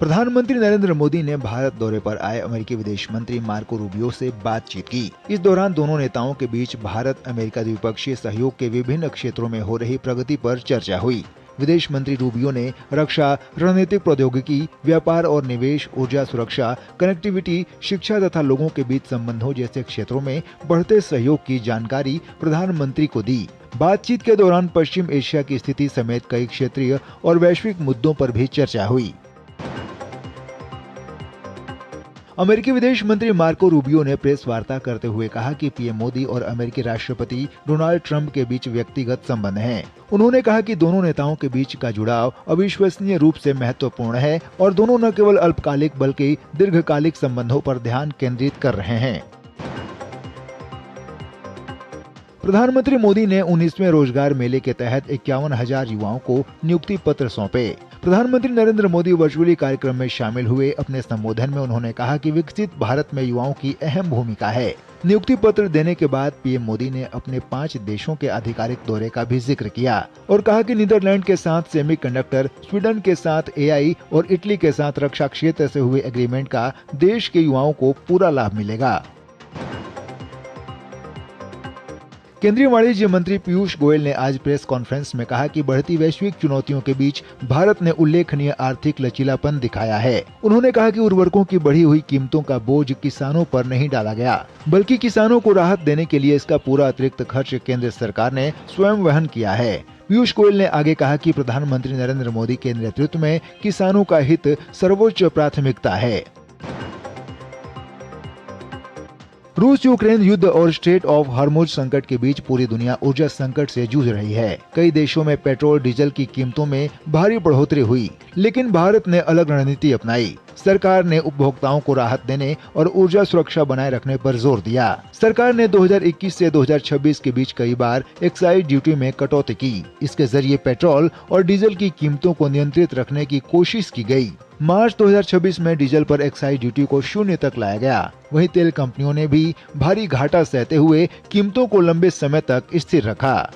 प्रधानमंत्री नरेंद्र मोदी ने भारत दौरे पर आए अमेरिकी विदेश मंत्री मार्को रूबियो से बातचीत की। इस दौरान दोनों नेताओं के बीच भारत अमेरिका द्विपक्षीय सहयोग के विभिन्न क्षेत्रों में हो रही प्रगति पर चर्चा हुई। विदेश मंत्री रूबियो ने रक्षा, रणनीतिक प्रौद्योगिकी, व्यापार और निवेश, ऊर्जा सुरक्षा, कनेक्टिविटी, शिक्षा तथा लोगों के बीच संबंधों जैसे क्षेत्रों में बढ़ते सहयोग की जानकारी प्रधानमंत्री को दी। बातचीत के दौरान पश्चिम एशिया की स्थिति समेत कई क्षेत्रीय और वैश्विक मुद्दों पर भी चर्चा हुई। अमेरिकी विदेश मंत्री मार्को रूबियो ने प्रेस वार्ता करते हुए कहा कि पीएम मोदी और अमेरिकी राष्ट्रपति डोनाल्ड ट्रंप के बीच व्यक्तिगत संबंध हैं। उन्होंने कहा कि दोनों नेताओं के बीच का जुड़ाव अविश्वसनीय रूप से महत्वपूर्ण है और दोनों न केवल अल्पकालिक बल्कि दीर्घकालिक संबंधों पर ध्यान केंद्रित कर रहे हैं। प्रधानमंत्री मोदी ने 19वें रोजगार मेले के तहत 51,000 युवाओं को नियुक्ति पत्र सौंपे। प्रधानमंत्री नरेंद्र मोदी वर्चुअली कार्यक्रम में शामिल हुए। अपने संबोधन में उन्होंने कहा कि विकसित भारत में युवाओं की अहम भूमिका है। नियुक्ति पत्र देने के बाद पीएम मोदी ने अपने 5 देशों के आधिकारिक दौरे का भी जिक्र किया और कहा कि नीदरलैंड के साथ सेमीकंडक्टर, स्वीडन के साथ एआई और इटली के साथ रक्षा क्षेत्र से हुए एग्रीमेंट का देश के युवाओं को पूरा लाभ मिलेगा। केंद्रीय वाणिज्य मंत्री पीयूष गोयल ने आज प्रेस कॉन्फ्रेंस में कहा कि बढ़ती वैश्विक चुनौतियों के बीच भारत ने उल्लेखनीय आर्थिक लचीलापन दिखाया है। उन्होंने कहा कि उर्वरकों की बढ़ी हुई कीमतों का बोझ किसानों पर नहीं डाला गया, बल्कि किसानों को राहत देने के लिए इसका पूरा अतिरिक्त खर्च केंद्र सरकार ने स्वयं वहन किया है। पीयूष गोयल ने आगे कहा कि प्रधानमंत्री नरेंद्र मोदी के नेतृत्व में किसानों का हित सर्वोच्च प्राथमिकता है। रूस यूक्रेन युद्ध और स्ट्रेट ऑफ हॉर्मुज संकट के बीच पूरी दुनिया ऊर्जा संकट से जूझ रही है। कई देशों में पेट्रोल, डीजल की कीमतों में भारी बढ़ोतरी हुई, लेकिन भारत ने अलग रणनीति अपनाई। सरकार ने उपभोक्ताओं को राहत देने और ऊर्जा सुरक्षा बनाए रखने पर जोर दिया। सरकार ने 2021 से 2026 के बीच कई बार एक्साइज ड्यूटी में कटौती की। इसके जरिए पेट्रोल और डीजल की कीमतों को नियंत्रित रखने की कोशिश की गई। मार्च 2026 में डीजल पर एक्साइज ड्यूटी को 0 तक लाया गया। वहीं तेल कंपनियों ने भी भारी घाटा सहते हुए कीमतों को लंबे समय तक स्थिर रखा।